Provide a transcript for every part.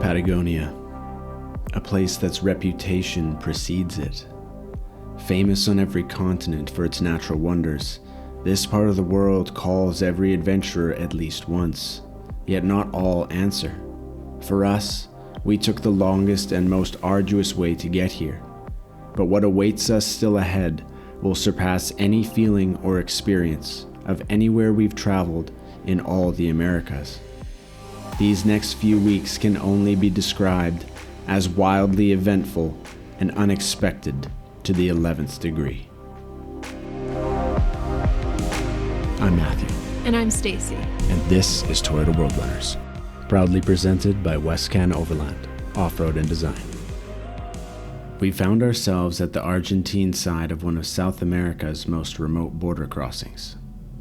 Patagonia, a place that's reputation precedes it. Famous on every continent for its natural wonders, this part of the world calls every adventurer at least once, yet not all answer. For us, we took the longest and most arduous way to get here, but what awaits us still ahead will surpass any feeling or experience of anywhere we've traveled in all the Americas. These next few weeks can only be described as wildly eventful and unexpected to the 11th degree. I'm Matthew. And I'm Stacy. And this is Toyota World Runners, proudly presented by Westcan Overland, Off-Road and Design. We found ourselves at the Argentine side of one of South America's most remote border crossings,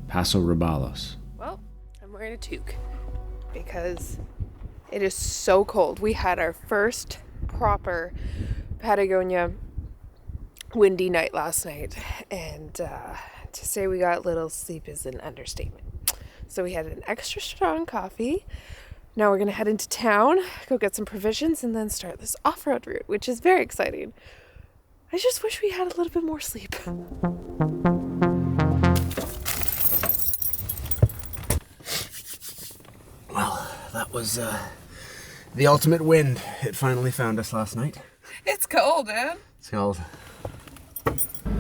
Paso Robles. Well, I'm wearing a toque because it is so cold. We had our first proper Patagonia windy night last night, and to say we got little sleep is an understatement. So we had an extra strong coffee. Now we're going to head into town, go get some provisions, and then start this off-road route, which is very exciting. I just wish we had a little bit more sleep. Well, that was the ultimate wind. It finally found us last night. It's cold, man. It's cold.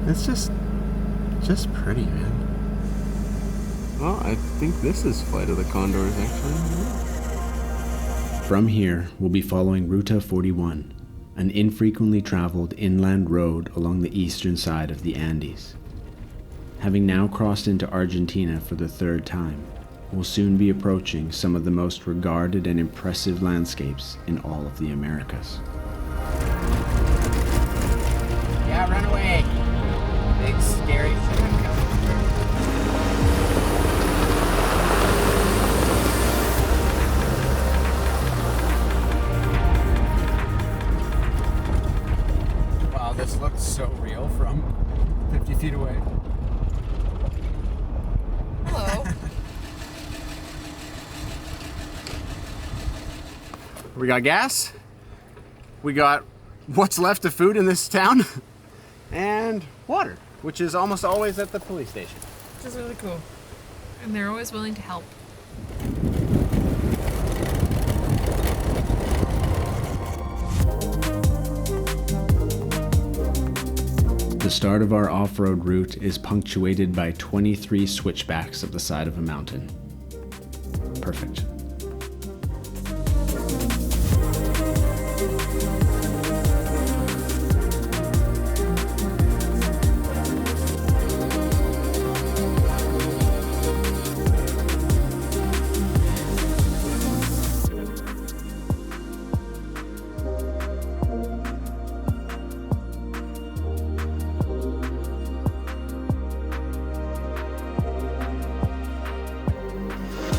It's just pretty, man. Well, I think this is Flight of the Condors, actually. From here, we'll be following Ruta 41, an infrequently traveled inland road along the eastern side of the Andes. Having now crossed into Argentina for the third time, we'll soon be approaching some of the most regarded and impressive landscapes in all of the Americas. Yeah, run away. Big scary thing coming. Wow, this looks so real from 50 feet away. Hello. We got gas. We got what's left of food in this town. And water, which is almost always at the police station. This is really cool. And they're always willing to help. The start of our off-road route is punctuated by 23 switchbacks up the side of a mountain. Perfect.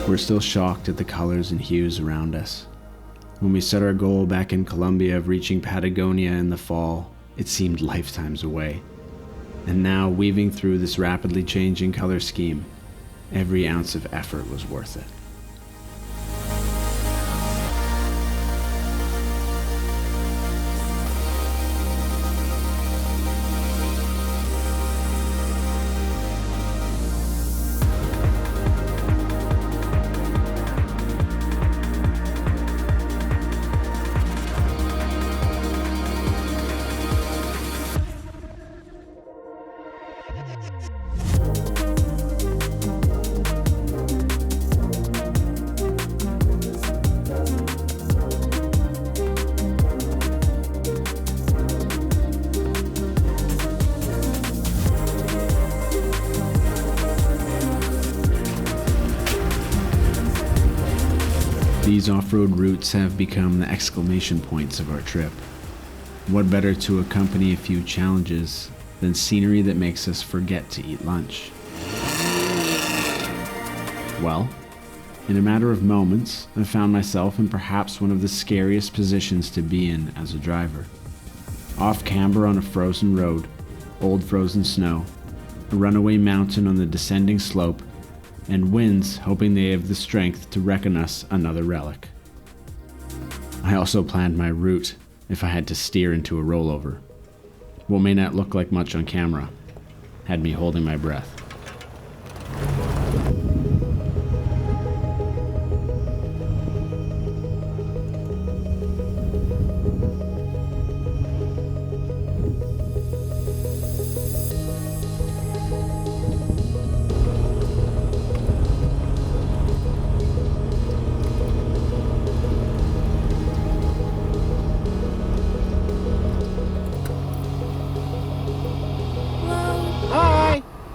We're still shocked at the colors and hues around us. When we set our goal back in Colombia of reaching Patagonia in the fall, it seemed lifetimes away. And now, weaving through this rapidly changing color scheme, every ounce of effort was worth it. These off-road routes have become the exclamation points of our trip. What better to accompany a few challenges than scenery that makes us forget to eat lunch? Well, in a matter of moments, I found myself in perhaps one of the scariest positions to be in as a driver. Off camber on a frozen road, old frozen snow, a runaway mountain on the descending slope, and winds hoping they have the strength to reckon us another relic. I also planned my route if I had to steer into a rollover. What may not look like much on camera had me holding my breath.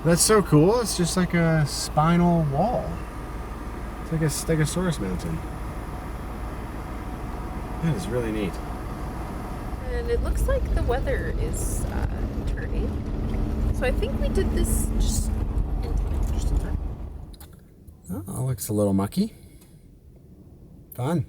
That's so cool. It's just like a spinal wall. It's like a Stegosaurus mountain. That is really neat. And it looks like the weather is turning. So I think we did this just in time. Oh, it looks a little mucky. Fun.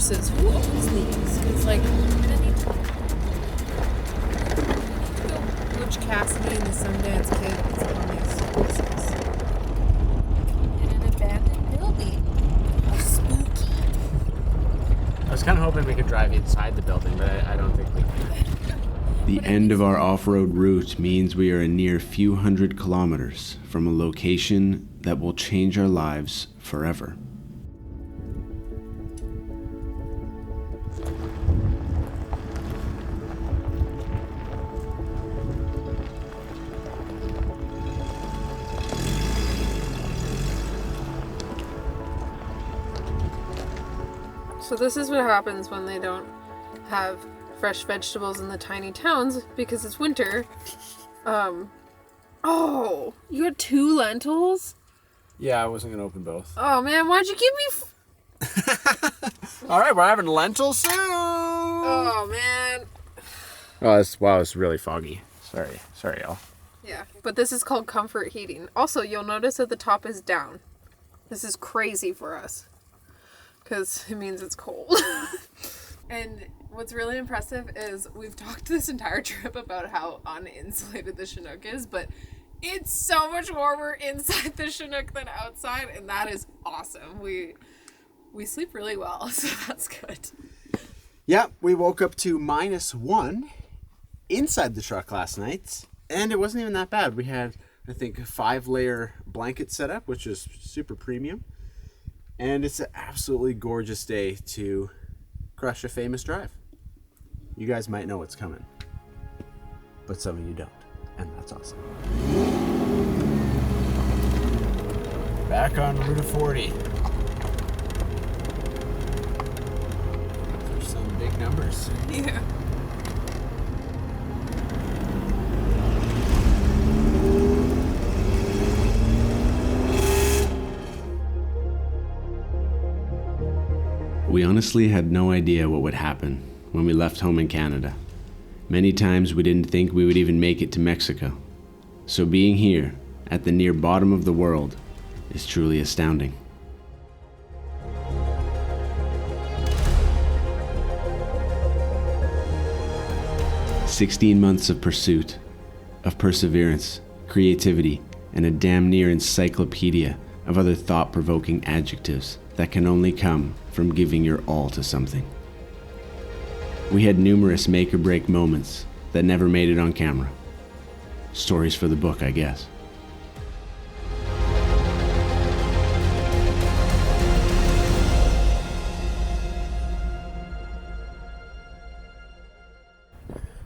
Who owns these? It's like, I'm gonna need to go Butch Cassidy and the Sundance Kid on these horses. In an abandoned building. How spooky. I was kind of hoping we could drive inside the building, but I don't think we can. The end of our off-road route means we are a near few hundred kilometers from a location that will change our lives forever. So this is what happens when they don't have fresh vegetables in the tiny towns because it's winter. Oh, you had 2 lentils? Yeah, I wasn't going to open both. Oh man, why'd you give me All right, we're having lentil soup. Oh man. Oh, it's really foggy. Sorry, y'all. Yeah, but this is called comfort heating. Also, you'll notice that the top is down. This is crazy for us because it means it's cold. And what's really impressive is we've talked this entire trip about how uninsulated the Chinook is, but it's so much warmer inside the Chinook than outside, and that is awesome. We sleep really well, so that's good. Yeah, we woke up to -1 inside the truck last night, and it wasn't even that bad. We had, I think, a 5-layer blanket set up, which is super premium, and it's an absolutely gorgeous day to crush a famous drive. You guys might know what's coming, but some of you don't, and that's awesome. Back on Route 40. There's some big numbers. Yeah. We honestly had no idea what would happen when we left home in Canada. Many times we didn't think we would even make it to Mexico. So being here, at the near bottom of the world, is truly astounding. "16 months of pursuit, of perseverance, creativity, and a damn near encyclopedia of other thought-provoking adjectives that can only come from giving your all to something." We had numerous make-or-break moments that never made it on camera. Stories for the book, I guess.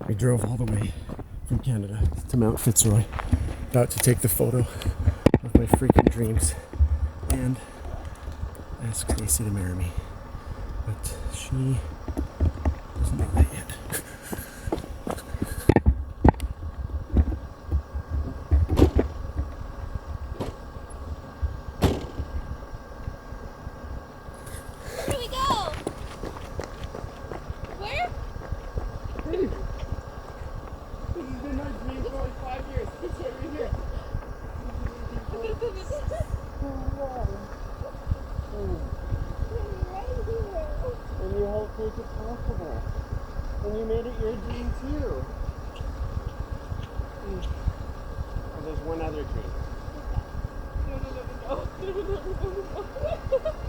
We drove all the way from Canada to Mount Fitzroy, about to take the photo of my freaking dreams and ask Stacey to marry me. But she doesn't know that yet. Here we go! Where? Hey! This has been my dream for like 5 years. It's right here. And you helped make it possible. And you made it your dream too. And there's one other dream. No.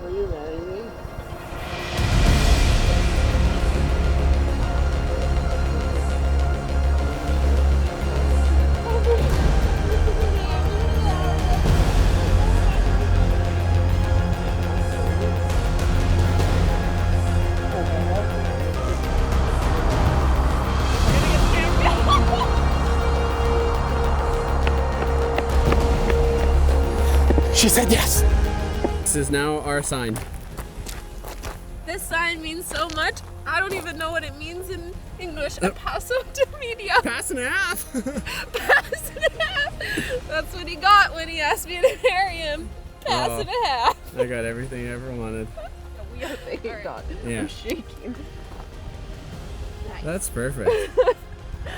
Will you marry me? She said yes. This is now our sign. This sign means so much. I don't even know what it means in English. A paso de media. Pass and a half. Pass and a half. That's what he got when he asked me to marry him. Pass and a half. I got everything I ever wanted. We are thinking God. Yeah. I'm shaking. Nice. That's perfect.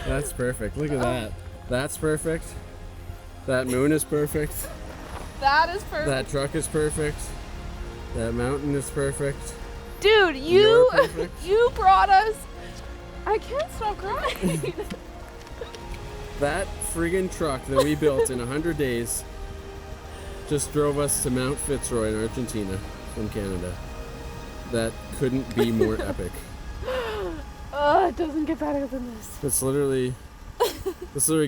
That's perfect. Look at that. That's perfect. That moon is perfect. That is perfect. That truck is perfect. That mountain is perfect. Dude, You're perfect. you brought us. I can't stop crying. That friggin' truck that we built in 100 days just drove us to Mount Fitzroy in Argentina from Canada. That couldn't be more epic. Oh, it doesn't get better than this. It's literally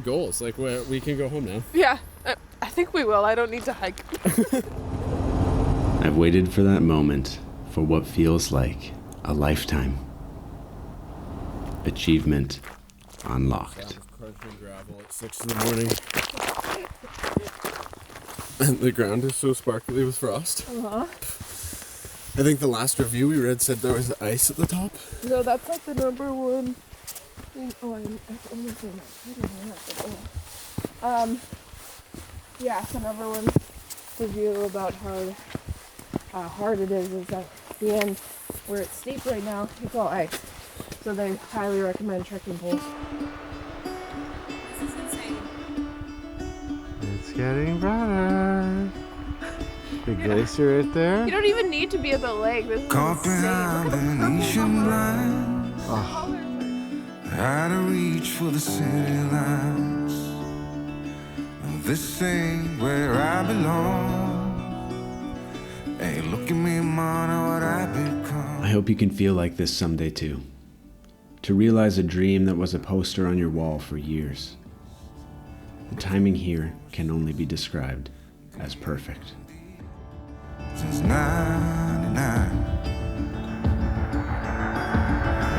goals. Like we can go home now. Yeah, I think we will. I don't need to hike. I've waited for that moment for what feels like a lifetime. Achievement unlocked. Crunching gravel at 6 in the morning. And the ground is so sparkly with frost. Uh-huh. I think the last review we read said there was ice at the top. No, that's like the number one thing. Oh, I'm only saying that. Yeah, the number one review about how hard it is at the end, where it's steep right now, it's all ice. So they highly recommend trekking poles. This is insane. It's getting brighter. The glacier right there. You don't even need to be at the lake. This is Caught behind Venetian blinds, insane. out of reach for the city lights. This ain't where I belong. Hey, look at me, man, what I become. I hope you can feel like this someday too. To realize a dream that was a poster on your wall for years. The timing here can only be described as perfect. Since 99,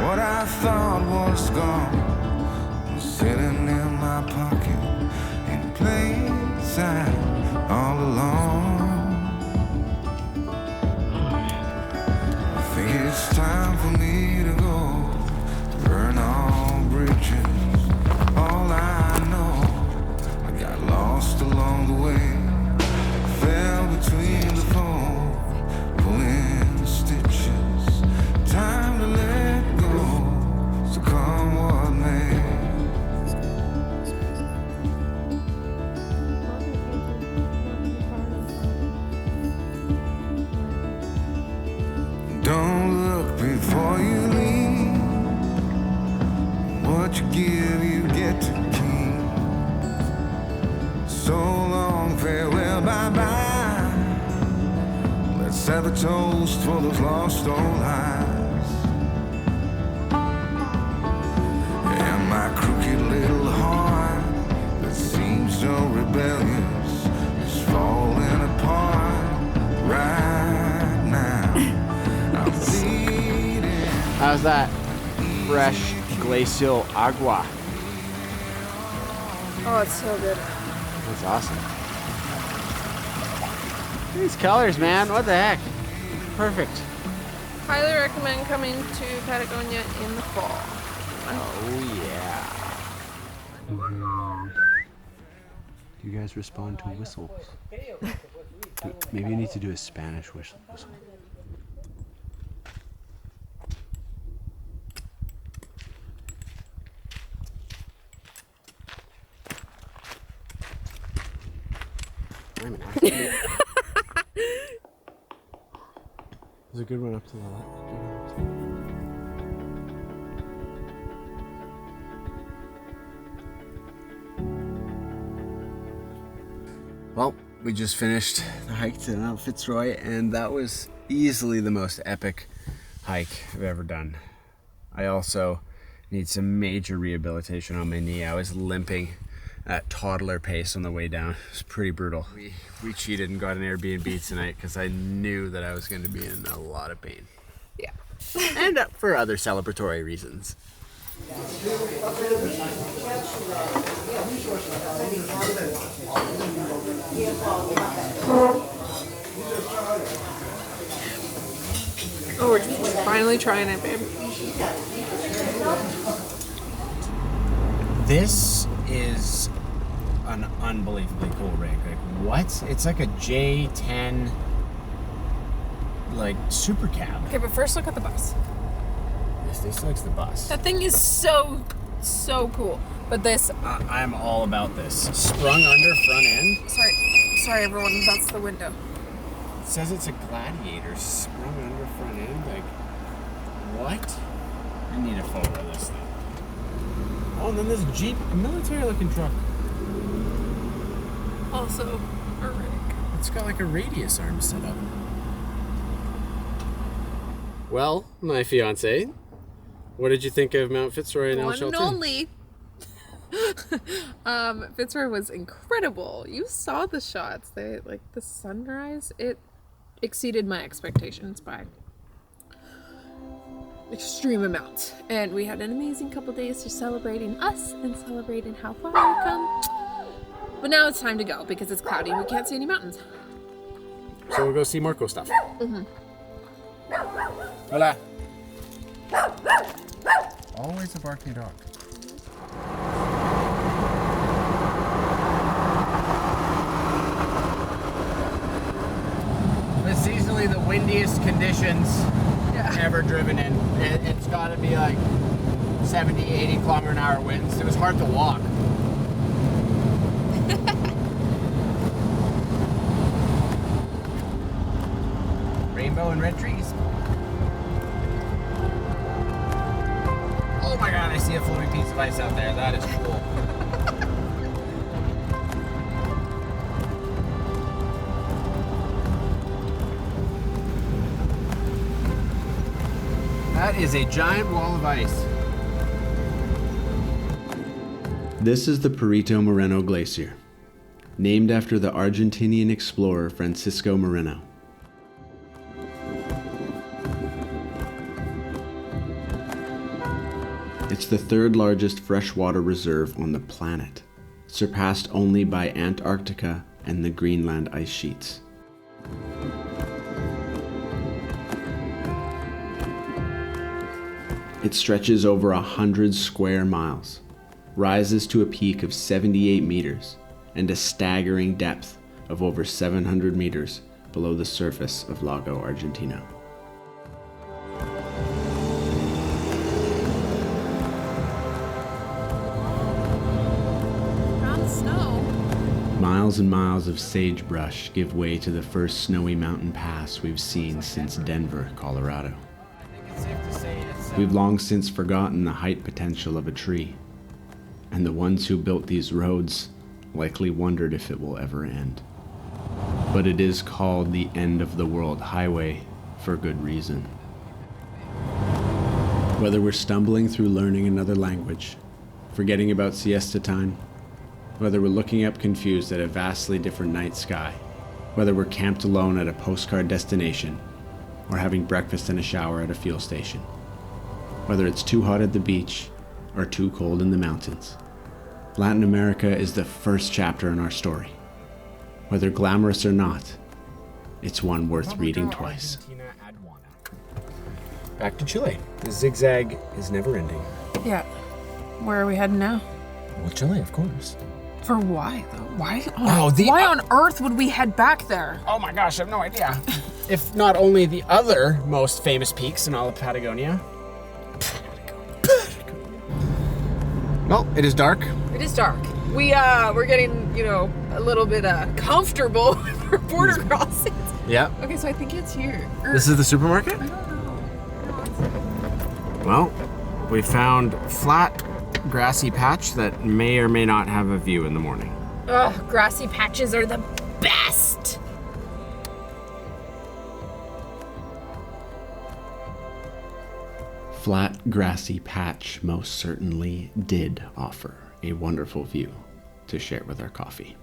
what I thought was gone was sitting in my pocket in plain sight all along. I think it's time for me to go, burn all bridges. All I know, I got lost along the way, fell between the foam, pulling stitches. Time to let go, so come what may. Don't look before you leave. What you give, you get to keep. So long, farewell, bye-bye. Let's have a toast for those lost old lives. How's that fresh glacial agua? Oh, it's so good. That's awesome. These colors, man, what the heck? Perfect. Highly recommend coming to Patagonia in the fall. Oh yeah. Do you guys respond to whistles? Maybe you need to do a Spanish whistle. Wait a minute. There's a good one up to the left. Well, we just finished the hike to Mount Fitzroy, and that was easily the most epic hike I've ever done. I also need some major rehabilitation on my knee. I was limping at toddler pace on the way down. It was pretty brutal. We cheated and got an Airbnb tonight because I knew that I was going to be in a lot of pain. Yeah. And for other celebratory reasons. Oh, we're finally trying it, babe. This is an unbelievably cool rig. Like, what? It's like a J10 like super cab. Okay, but first look at the bus. This looks the bus. That thing is so cool. But this, I'm all about this. Sprung under front end. sorry everyone, that's the window. It says it's a Gladiator sprung under front end. Like, what? I need a photo of this thing. Oh, and then this Jeep, a military-looking truck. Also, a rig. It's got like a radius arm set up. Well, my fiance, what did you think of Mount Fitzroy and El One and Chaltén? only. Fitzroy was incredible. You saw the shots. They like the sunrise. It exceeded my expectations by extreme amounts. And we had an amazing couple days just celebrating us and celebrating how far we've come. But now it's time to go because it's cloudy and we can't see any mountains. So we'll go see Marco stuff. Hola. Always a barking dog. It's easily the windiest conditions ever driven in. It's got to be like 70, 80 kilometer an hour winds. It was hard to walk. Rainbow and red trees. Oh my god, I see a floating piece of ice out there. That is cool. That is a giant wall of ice. This is the Perito Moreno Glacier, named after the Argentinian explorer Francisco Moreno. It's the third largest freshwater reserve on the planet, surpassed only by Antarctica and the Greenland ice sheets. It stretches over 100 square miles, rises to a peak of 78 meters, and a staggering depth of over 700 meters below the surface of Lago Argentino. Found snow. Miles and miles of sagebrush give way to the first snowy mountain pass we've seen since Denver, Colorado. We've long since forgotten the height potential of a tree, and the ones who built these roads likely wondered if it will ever end. But it is called the End of the World Highway for good reason. Whether we're stumbling through learning another language, forgetting about siesta time, whether we're looking up confused at a vastly different night sky, whether we're camped alone at a postcard destination, or having breakfast and a shower at a fuel station, whether it's too hot at the beach or too cold in the mountains. Latin America is the first chapter in our story. Whether glamorous or not, it's one worth reading twice. Back to Chile. The zigzag is never ending. Yeah. Where are we heading now? Well, Chile, of course. For why, though? Why? Why on earth would we head back there? Oh my gosh, I have no idea. If not only the other most famous peaks in all of Patagonia. Well, it is dark. It is dark. We're getting, a little bit comfortable for border crossings. Yeah. Okay, so I think it's here. This is the supermarket? I don't know. Well, we found flat, grassy patch that may or may not have a view in the morning. Oh, grassy patches are the best. Flat, grassy patch most certainly did offer a wonderful view to share with our coffee.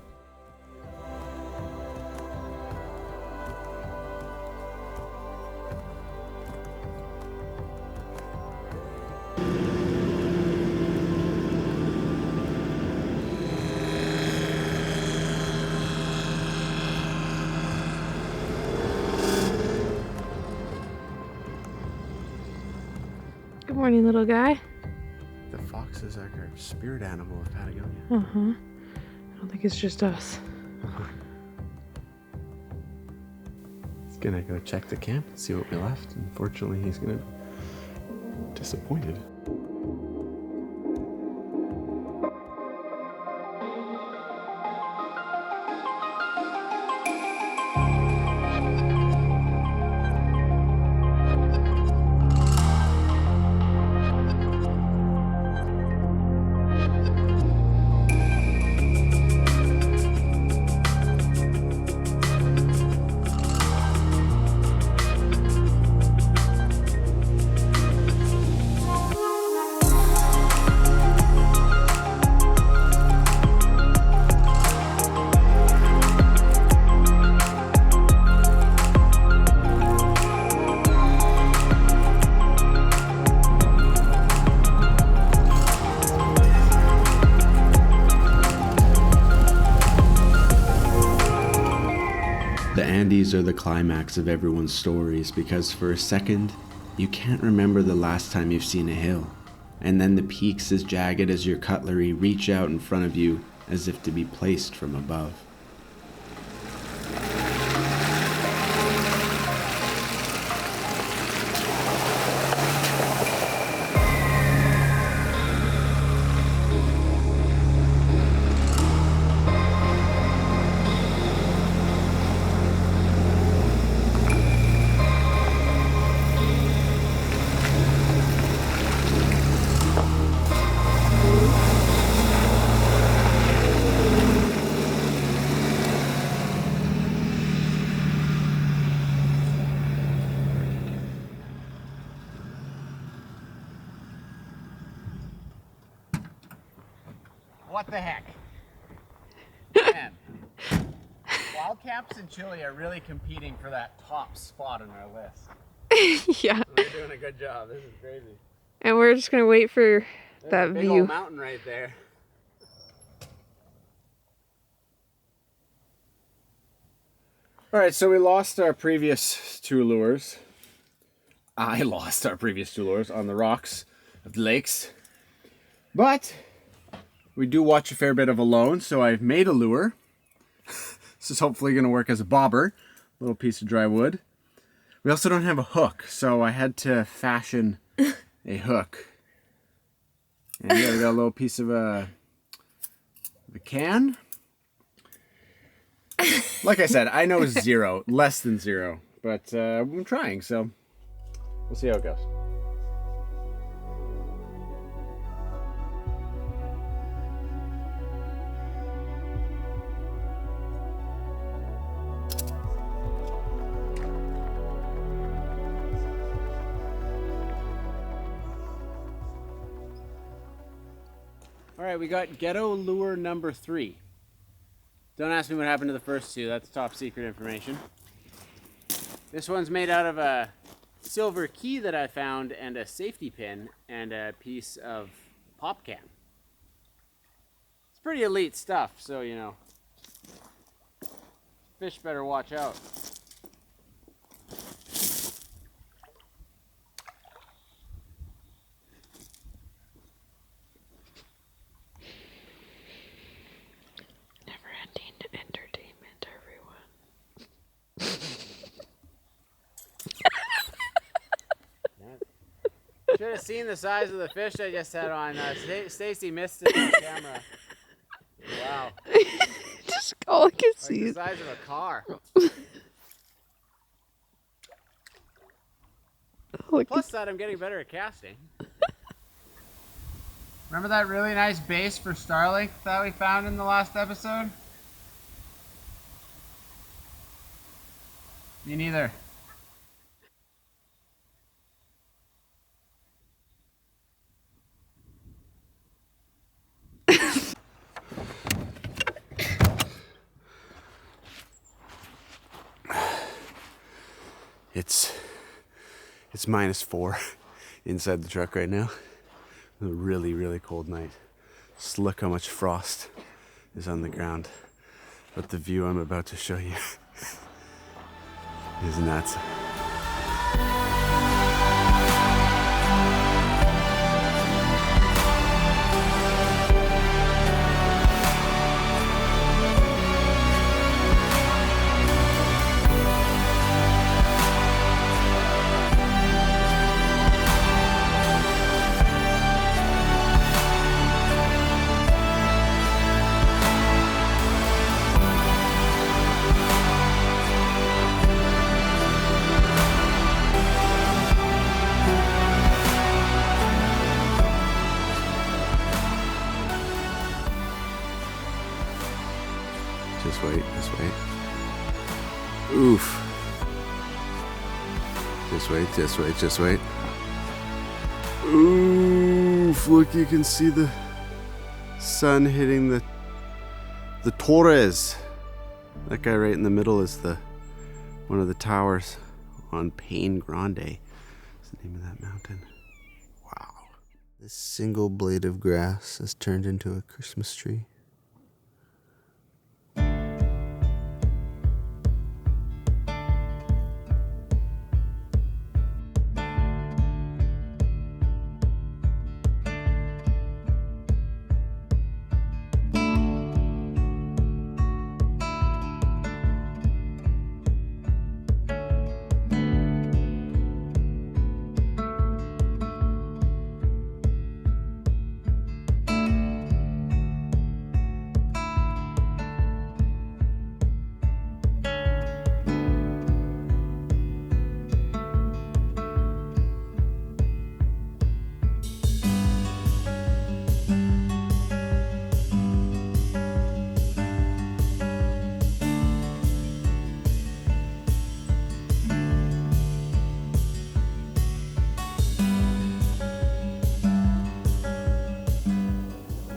Good morning, little guy. The fox is like our spirit animal of Patagonia. I don't think it's just us. He's gonna go check the camp and see what we left. Unfortunately, he's gonna be disappointed. The Andes are the climax of everyone's stories because for a second, you can't remember the last time you've seen a hill. And then the peaks as jagged as your cutlery reach out in front of you as if to be placed from above. What the heck? Man, wild camps in Chile are really competing for that top spot on our list. Yeah. We're doing a good job. This is crazy. And we're just gonna wait for that Big view. old mountain right there. All right, so we lost our previous two lures. I lost our previous two lures on the rocks of the lakes. But we do watch a fair bit of Alone, so I've made a lure. This is hopefully going to work as a bobber. A little piece of dry wood. We also don't have a hook, so I had to fashion a hook. And here we got a little piece of a can. Like I said, I know zero, less than zero, but I'm trying, so we'll see how it goes. All right, we got ghetto lure number 3. Don't ask me what happened to the first two. That's top secret information. This one's made out of a silver key that I found and a safety pin and a piece of pop can. It's pretty elite stuff, so you know, fish better watch out. Never-ending entertainment, everyone. Should have seen the size of the fish I just had on. Stacy missed it on camera. Wow. Just all I can Like see the is size of a car. Plus that I'm getting better at casting. Remember that really nice base for Starlink that we found in the last episode? Me neither. It's -4 inside the truck right now. A really, really cold night. Just look how much frost is on the ground. But the view I'm about to show you is nuts. Oof. Just wait. Oof, look, you can see the sun hitting the Torres. That guy right in the middle is one of the towers on Paine Grande. That's the name of that mountain. Wow. This single blade of grass has turned into a Christmas tree.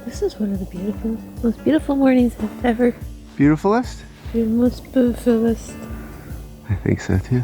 This is one of the most beautiful mornings I've ever. Beautifulest? The most beautifulest. I think so too.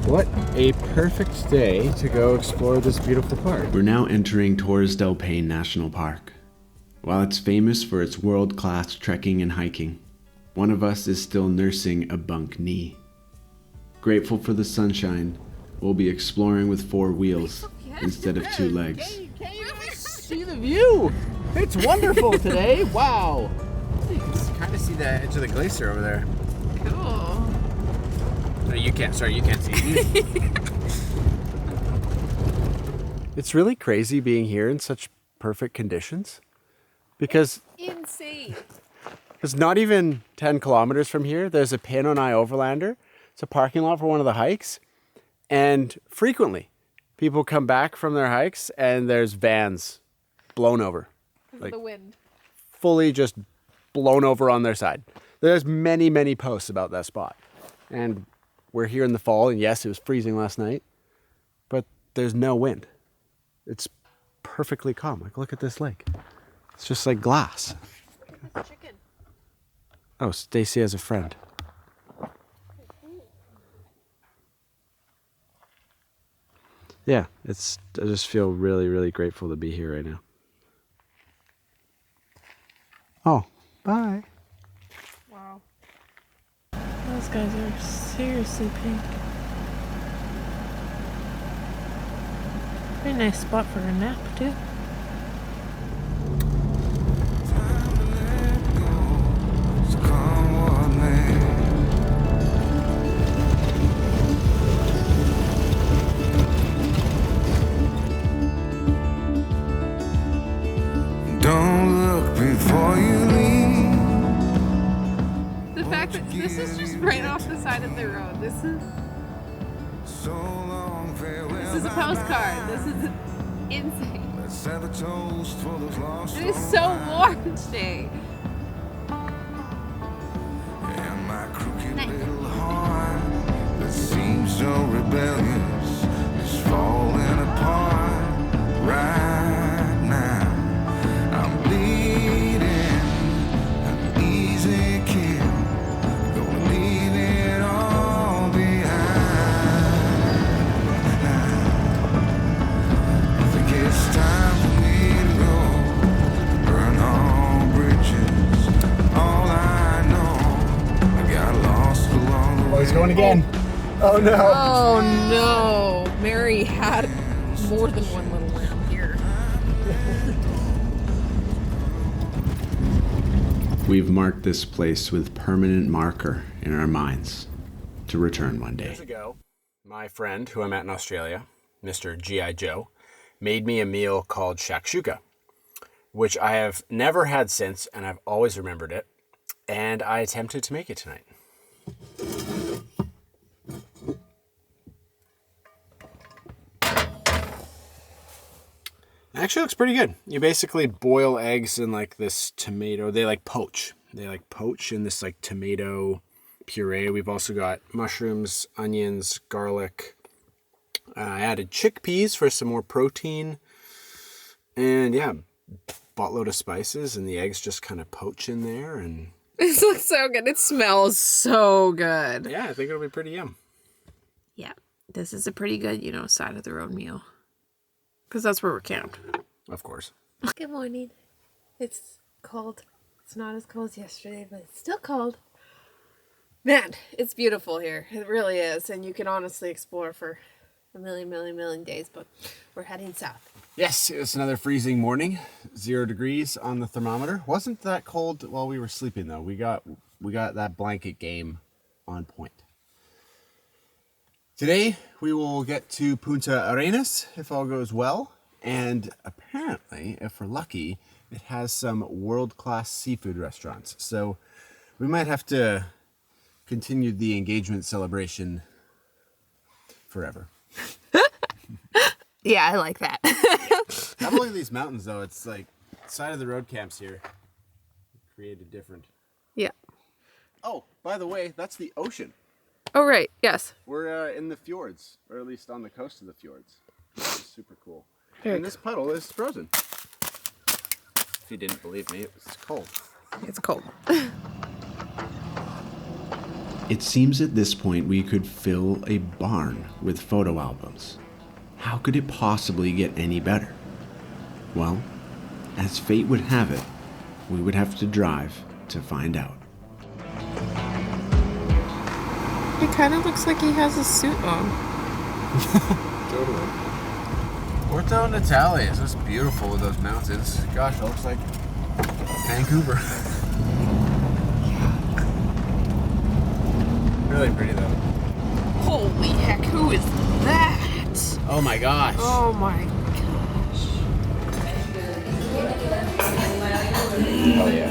What a perfect day to go explore this beautiful park. We're now entering Torres del Paine National Park. While it's famous for its world-class trekking and hiking, one of us is still nursing a bunk knee. Grateful for the sunshine, we'll be exploring with 4 wheels instead of 2 legs. Can you see the view? It's wonderful today. Wow. You can kind of see the edge of the glacier over there. Cool. No, you can't. Sorry, you can't see. It's really crazy being here in such perfect conditions because Insane. it's not even 10 kilometers from here. There's a pin on Overlander. It's a parking lot for one of the hikes. And frequently, people come back from their hikes and there's vans blown over. Because of the wind. Fully just blown over on their side. There's many, many posts about that spot. And we're here in the fall, and yes, it was freezing last night, but there's no wind. It's perfectly calm. Like, look at this lake. It's just like glass. Chicken. Oh, Stacy has a friend. Yeah, I just feel really, really grateful to be here right now. Oh, bye. Wow. Those guys are seriously pink. Very nice spot for a nap, too. Don't look before you leave. The fact that this is just right off the side of the road. This is So long, farewell. this is a postcard. This is insane. Let's have a toast for those lost. It is so warm today. And my crooked little heart that seems so rebellious is falling apart right now. I'm bleeding, an easy kill. Gonna leave it all behind. I think it's time for me to go. Burn all bridges. All I know, I got lost along the way. Oh, he's going again. Oh, no. Oh no! Mary had more than one little lamb here. We've marked this place with permanent marker in our minds to return one day. Years ago, my friend who I met in Australia, Mr. G.I. Joe, made me a meal called shakshuka, which I have never had since, and I've always remembered it, and I attempted to make it tonight. It actually looks pretty good. You basically boil eggs in like this tomato. They like poach. They like poach in this like tomato puree. We've also got mushrooms, onions, garlic. I added chickpeas for some more protein. And yeah, buttload of spices, and the eggs just kind of poach in there. And This looks so good. It smells so good. yeah, I think it'll be pretty yum. Yeah, this is a pretty good, side of the road meal. Because that's where we're camped. Of course. Good morning. It's cold. It's not as cold as yesterday, but it's still cold. Man, it's beautiful here. It really is. And you can honestly explore for a million days, but we're heading south. Yes, it was another freezing morning. 0 degrees on the thermometer. Wasn't that cold while we were sleeping though. We got that blanket game on point. Today we will get to Punta Arenas if all goes well, and apparently, if we're lucky, it has some world-class seafood restaurants. So we might have to continue the engagement celebration forever. Yeah, I like that. Have a look at these mountains, though. It's like side of the road camps here. Created different. Yeah. Oh, by the way, that's the ocean. Oh, right. Yes. We're in the fjords, or at least on the coast of the fjords. This is super cool. Very And this puddle is frozen. If you didn't believe me, it's cold. It's cold. It seems at this point we could fill a barn with photo albums. How could it possibly get any better? Well, as fate would have it, we would have to drive to find out. It kind of looks like he has a suit on. Totally. Porto Natale is just beautiful with those mountains. Gosh, it looks like Vancouver. Really pretty though. Holy heck, who is that? Oh my gosh. Oh my gosh. Oh yeah.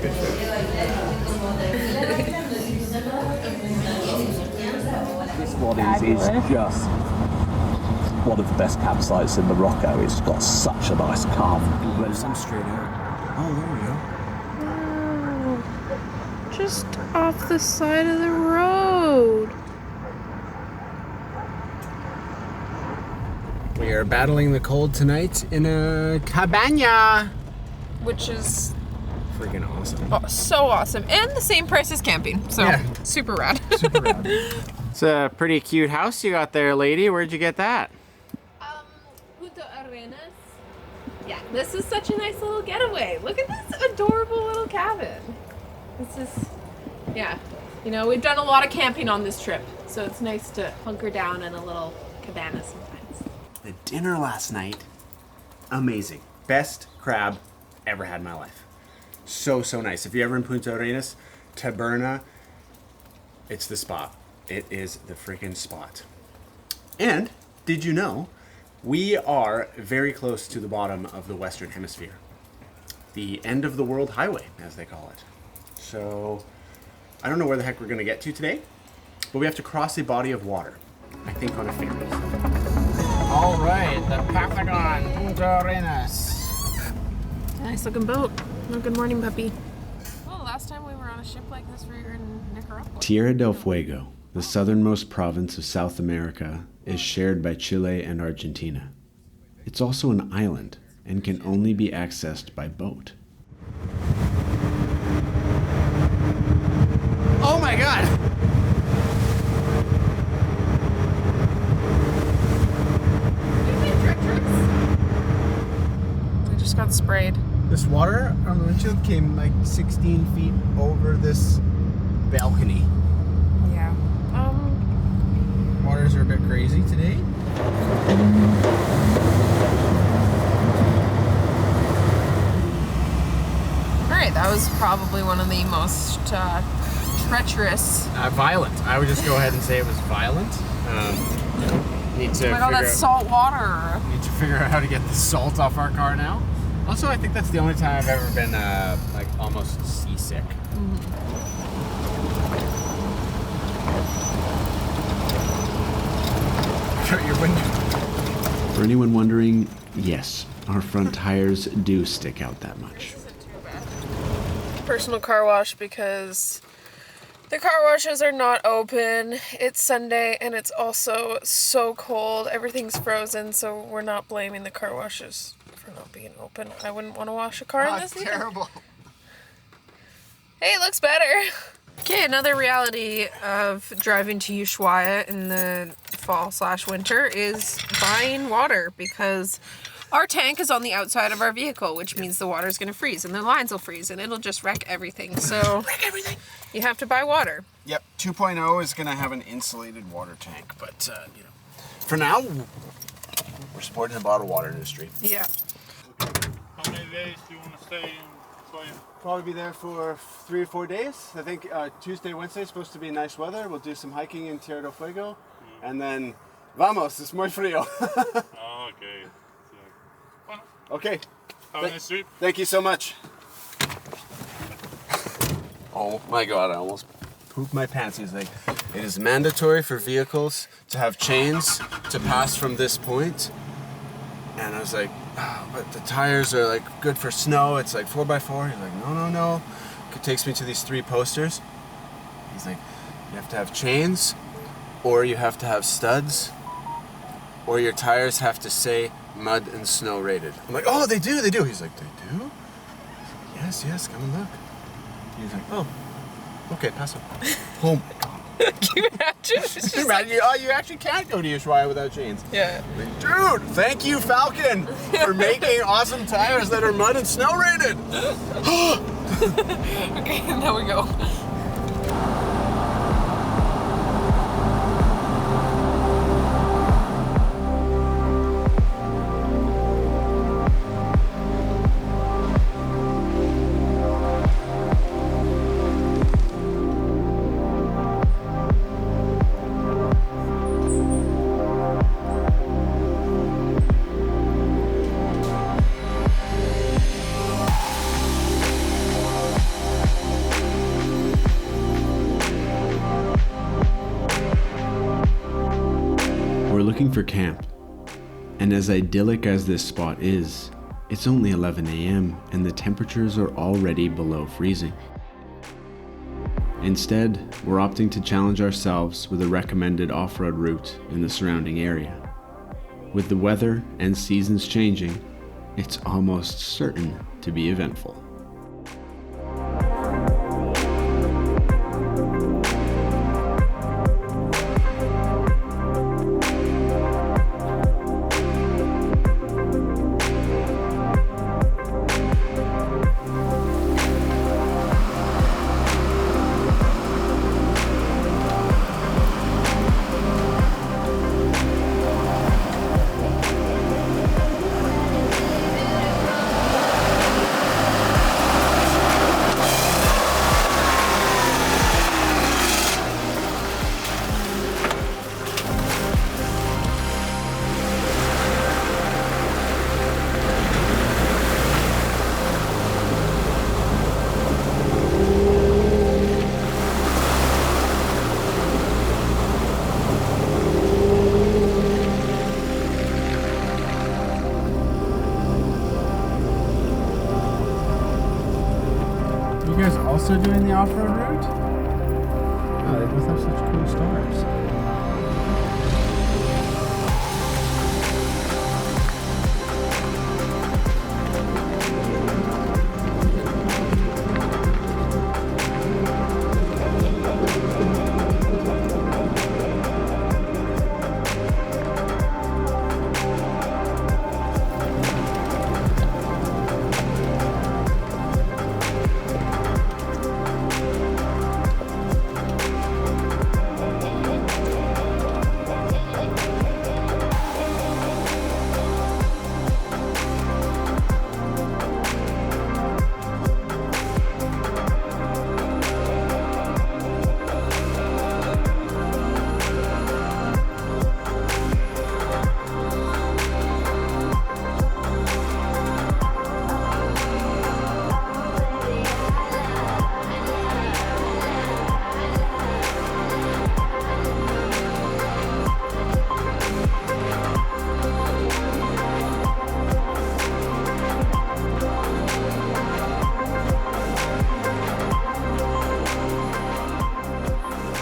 Good food. This one is just one of the best campsites in Morocco. It's got such a nice calm. Let some straight out. Oh, there we go. just off the side of the road. We are battling the cold tonight in a cabana. Which is Freaking awesome. so awesome. And the same price as camping. So Yeah. super rad. Super rad. It's a pretty cute house you got there, lady. Where'd you get that? Punta Arenas. Yeah, this is such a nice little getaway. Look at this adorable little cabin. This is, yeah. You know, we've done a lot of camping on this trip, so it's nice to hunker down in a little cabana sometimes. The dinner last night, amazing. Best crab ever had in my life. So nice. If you're ever in Punta Arenas, Taberna, it's the spot. It is the freaking spot. And did you know we are very close to the bottom of the Western Hemisphere? The end of the world highway, as they call it. So I don't know where the heck we're going to get to today, but we have to cross a body of water, I think on a ferry. All right, the Patagonia, Punta Arenas. Nice looking boat. Oh, good morning, puppy. Well, last time we were on a ship like this, we were in Nicaragua. Tierra del Fuego, the southernmost province of South America, is shared by Chile and Argentina. It's also an island and can only be accessed by boat. Oh my god! We just got sprayed. This water on the windshield came like 16 feet over this balcony. Yeah. Waters are a bit crazy today. Alright, that was probably one of the most treacherous. Violent. I would just go ahead and say it was violent. Need to Look at all that salt water. Need to figure out how to get the salt off our car now. Also, I think that's the only time I've ever been like almost seasick. Shut your window. For anyone wondering, yes, our front tires do stick out that much. Personal car wash because the car washes are not open. It's Sunday and it's also so cold. Everything's frozen, so we're not blaming the car washes for not being open. I wouldn't want to wash a car in this either. Terrible. Hey, it looks better. Okay, another reality of driving to Ushuaia in the fall/winter is buying water, because our tank is on the outside of our vehicle, which means the water is going to freeze and the lines will freeze and it'll just wreck everything. So you have to buy water. Yep, 2.0 is going to have an insulated water tank, but you know, for now, we're supporting the bottled water industry. Yeah. How many days do you want to stay in Ushuaia? Probably be there for 3 or 4 days. I think Tuesday, Wednesday is supposed to be nice weather. We'll do some hiking in Tierra del Fuego, and then vamos, es muy frío. Oh, okay. Well, Okay. have a nice trip. Thank you so much. Oh my god, I almost pooped my pants. He's like, it is mandatory for vehicles to have chains to pass from this point. And I was like, oh, but the tires are like good for snow. It's like 4x4. He's like, no. It takes me to these 3 posters. He's like, you have to have chains, or you have to have studs, or your tires have to say mud and snow rated. I'm like, oh, they do. He's like, they do? Yes, come and look. He's like, oh, okay, pass up. Oh my god. Can you imagine? You actually can't go to Ushuaia without chains. Yeah. Like, dude, thank you, Falcon, for making awesome tires that are mud and snow rated. Okay, now we go. Looking for camp, and as idyllic as this spot is, it's only 11 a.m. and the temperatures are already below freezing. Instead, we're opting to challenge ourselves with a recommended off-road route in the surrounding area. With the weather and seasons changing, it's almost certain to be eventful. You guys also doing the off-road route? Oh, they both have such cool stars.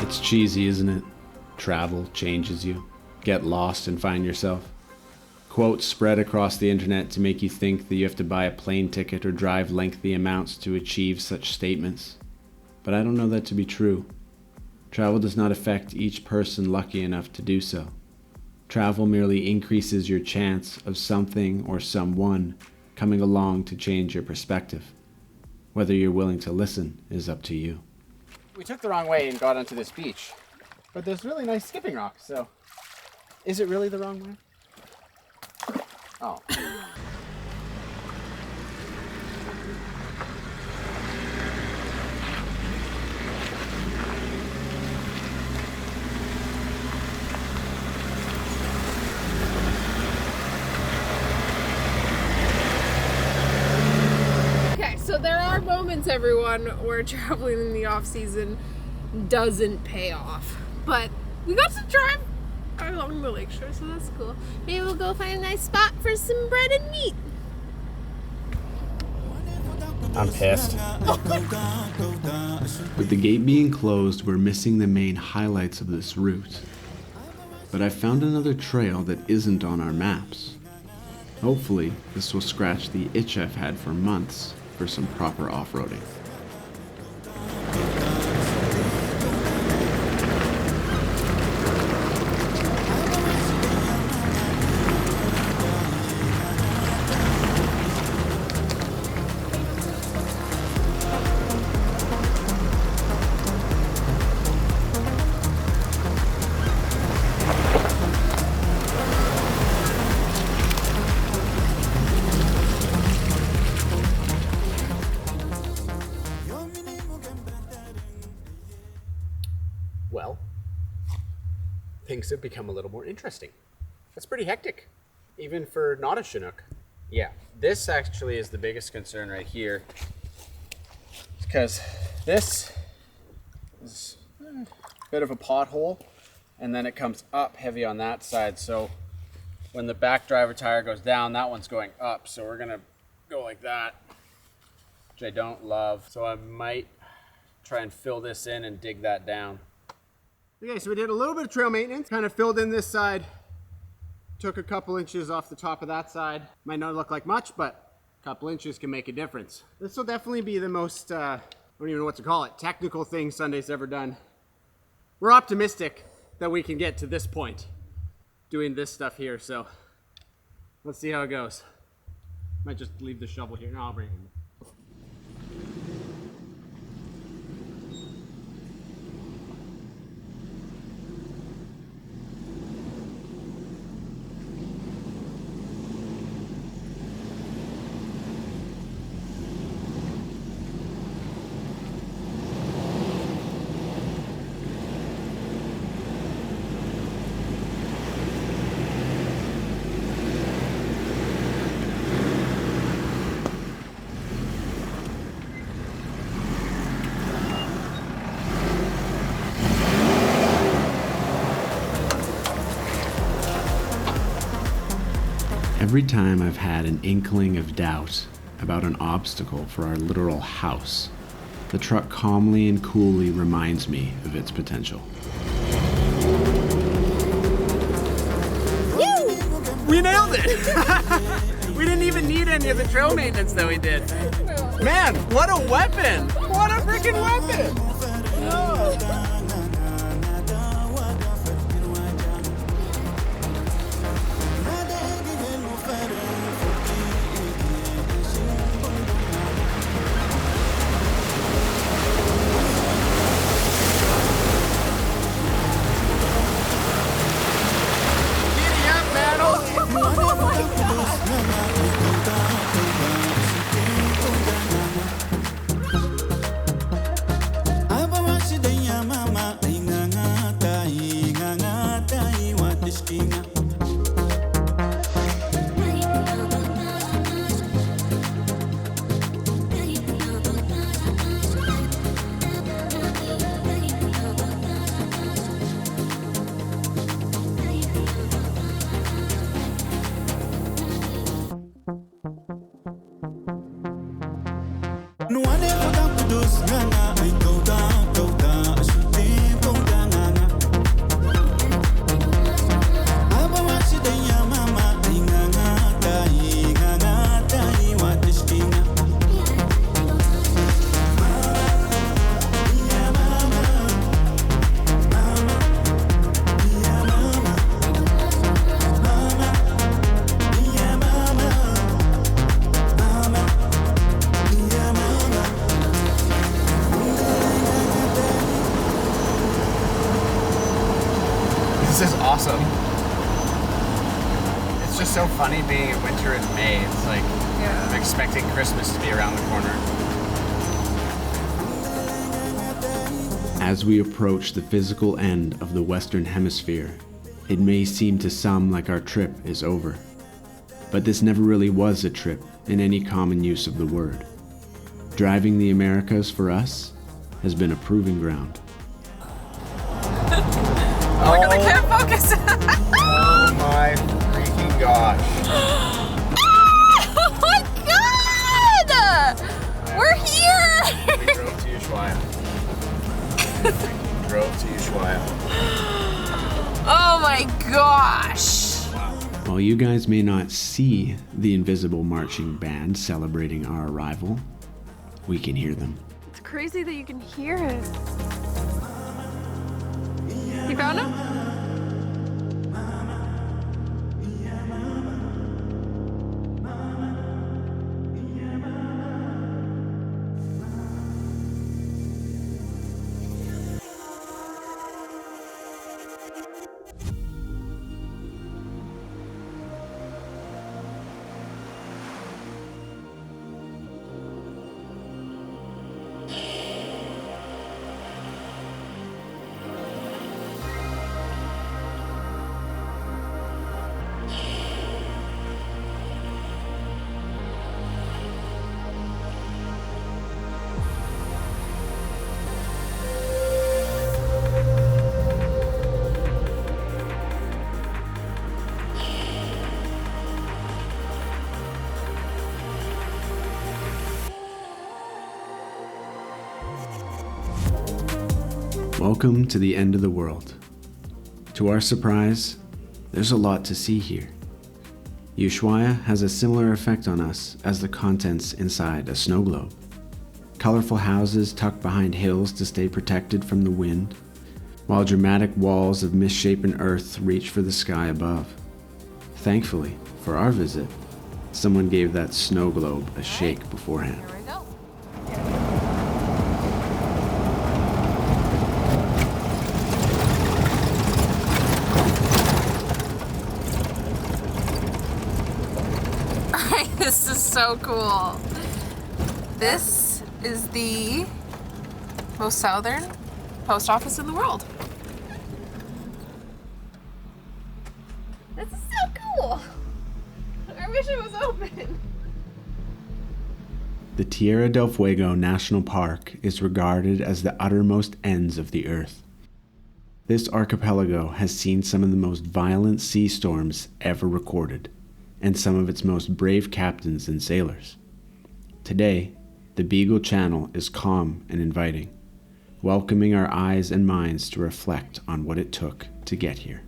It's cheesy, isn't it? Travel changes you. Get lost and find yourself. Quotes spread across the internet to make you think that you have to buy a plane ticket or drive lengthy amounts to achieve such statements. But I don't know that to be true. Travel does not affect each person lucky enough to do so. Travel merely increases your chance of something or someone coming along to change your perspective. Whether you're willing to listen is up to you. We took the wrong way and got onto this beach, but there's really nice skipping rocks, so is it really the wrong way? Oh. So there are moments, everyone, where traveling in the off season doesn't pay off. But we got to drive along the lakeshore, so that's cool. Maybe we'll go find a nice spot for some bread and meat. I'm pissed. With the gate being closed, we're missing the main highlights of this route. But I found another trail that isn't on our maps. Hopefully, this will scratch the itch I've had for months for some proper off-roading. Well, things have become a little more interesting. That's pretty hectic, even for not a Chinook. Yeah, this actually is the biggest concern right here, because this is a bit of a pothole, and then it comes up heavy on that side. So when the back driver tire goes down, that one's going up. So we're gonna go like that, which I don't love. So I might try and fill this in and dig that down. Okay, so we did a little bit of trail maintenance, kind of filled in this side, took a couple inches off the top of that side. Might not look like much, but a couple inches can make a difference. This will definitely be the most, I don't even know what to call it, technical thing Sunday's ever done. We're optimistic that we can get to this point doing this stuff here, so let's see how it goes. Might just leave the shovel here. No, I'll bring it in. Every time I've had an inkling of doubt about an obstacle for our literal house, the truck calmly and coolly reminds me of its potential. We nailed it! We didn't even need any of the trail maintenance that we did. Man, what a weapon! What a freaking weapon! Oh. This is awesome. It's just so funny being in winter in May. It's like I'm expecting Christmas to be around the corner. As we approach the physical end of the Western Hemisphere, it may seem to some like our trip is over. But this never really was a trip in any common use of the word. Driving the Americas for us has been a proving ground. Oh my god, I can't focus! Oh my freaking gosh. Oh my god! We're here! We drove to Ushuaia. Oh my gosh! While you guys may not see the invisible marching band celebrating our arrival, we can hear them. It's crazy that you can hear it. You found him? Welcome to the end of the world. To our surprise, there's a lot to see here. Ushuaia has a similar effect on us as the contents inside a snow globe. Colorful houses tucked behind hills to stay protected from the wind, while dramatic walls of misshapen earth reach for the sky above. Thankfully, for our visit, someone gave that snow globe a shake beforehand. Here we go. This is so cool. This is the most southern post office in the world. This is so cool. I wish it was open. The Tierra del Fuego National Park is regarded as the uttermost ends of the earth. This archipelago has seen some of the most violent sea storms ever recorded, and some of its most brave captains and sailors. Today, the Beagle Channel is calm and inviting, welcoming our eyes and minds to reflect on what it took to get here.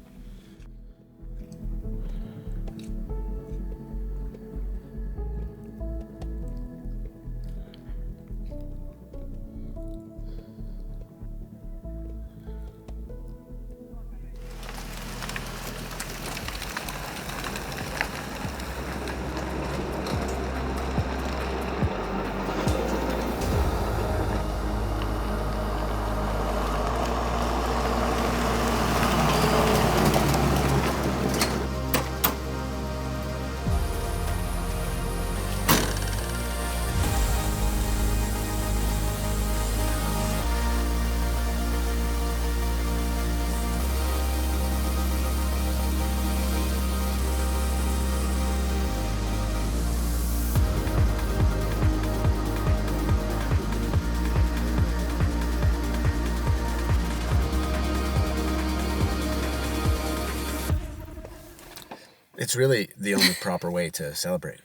It's really the only proper way to celebrate.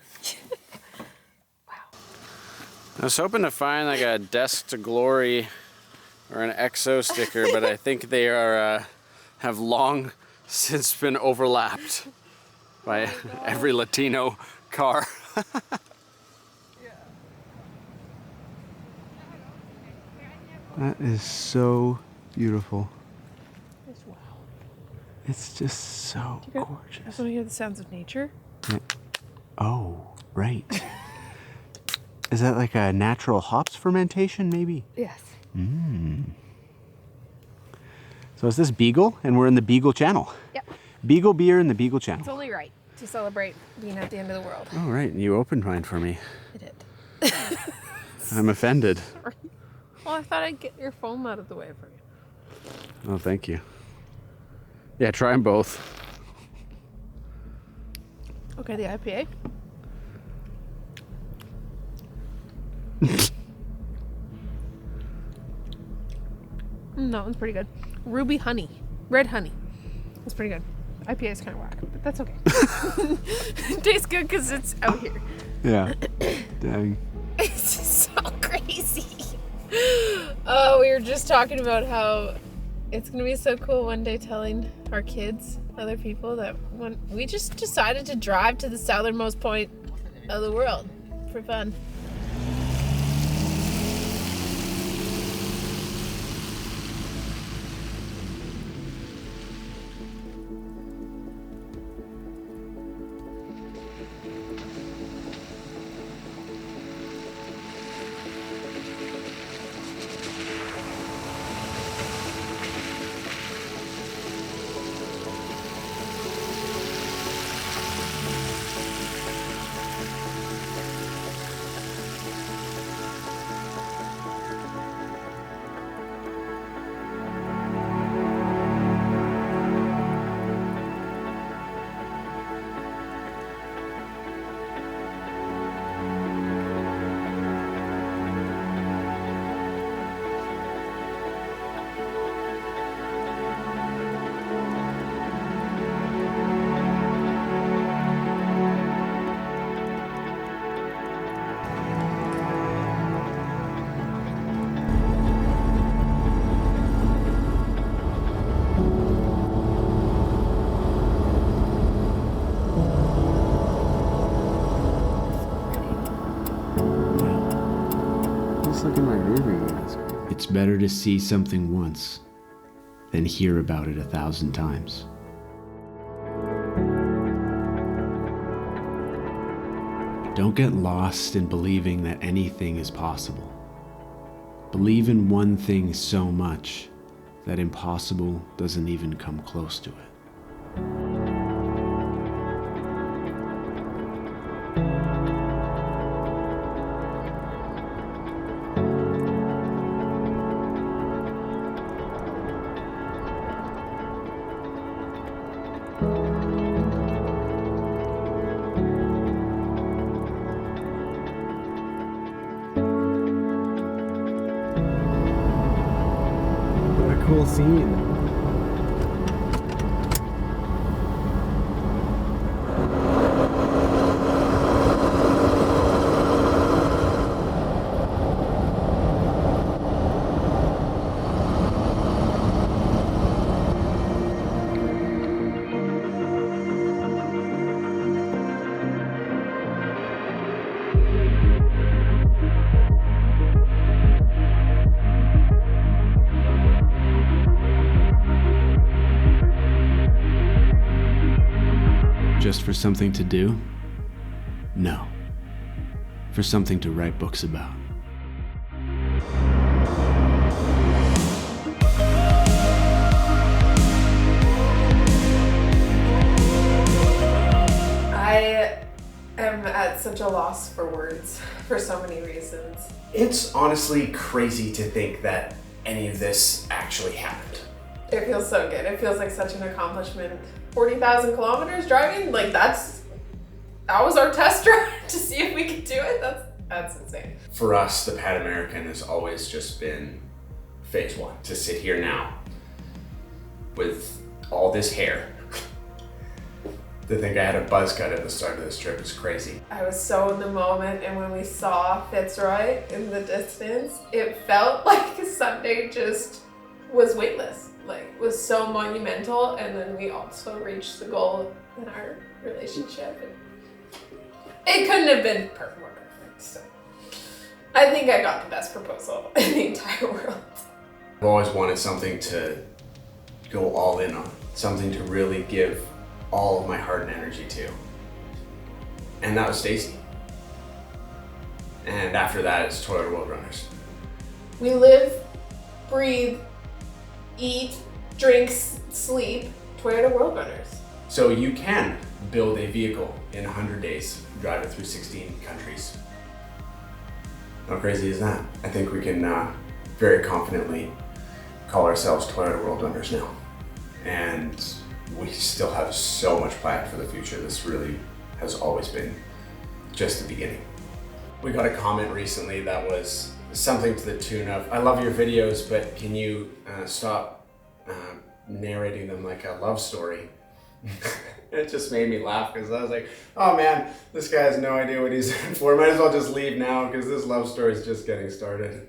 I was hoping to find like a Desk to Glory or an EXO sticker, but I think they are have long since been overlapped by every Latino car. That is so beautiful. It's just so gorgeous. I want to hear the sounds of nature. Yeah. Oh, right. Is that like a natural hops fermentation, maybe? Yes. So is this Beagle? And we're in the Beagle Channel. Yep. Beagle beer in the Beagle Channel. It's only right to celebrate being at the end of the world. Oh, right. You opened mine for me. I did. I'm offended. Well, I thought I'd get your foam out of the way for you. Oh, thank you. Yeah, try them both. Okay, the IPA. That one's pretty good. Ruby honey. Red honey. That's pretty good. IPA is kind of whack, but that's okay. It tastes good because it's out here. Yeah. Dang. It's so crazy. Oh, we were just talking about how it's going to be so cool one day telling our kids, other people, that when we just decided to drive to the southernmost point of the world for fun. It's better to see something once than hear about it 1,000 times. Don't get lost in believing that anything is possible. Believe in one thing so much that impossible doesn't even come close to it. What a cool scene. Just for something to do? No. For something to write books about. I am at such a loss for words for so many reasons. It's honestly crazy to think that any of this actually happened. It feels so good. It feels like such an accomplishment. 40,000 kilometers driving, like that was our test drive to see if we could do it. That's insane. For us, the Pat American has always just been phase one. To sit here now with all this hair, to think I had a buzz cut at the start of this trip is crazy. I was so in the moment, and when we saw Fitzroy in the distance, it felt like Sunday just was weightless. Like, was so monumental, and then we also reached the goal in our relationship. It couldn't have been more perfect, so I think I got the best proposal in the entire world. I've always wanted something to go all in on, something to really give all of my heart and energy to. And that was Stacy. And after that, it's Toyota World Runners. We live, breathe, eat, drink, sleep, Toyota World Runners. So you can build a vehicle in 100 days, drive it through 16 countries. How crazy is that? I think we can very confidently call ourselves Toyota World Runners now. And we still have so much planned for the future. This really has always been just the beginning. We got a comment recently that was something to the tune of, I love your videos, but can you stop narrating them like a love story? It just made me laugh because I was like, oh man, this guy has no idea what he's in for. Might as well just leave now because this love story is just getting started.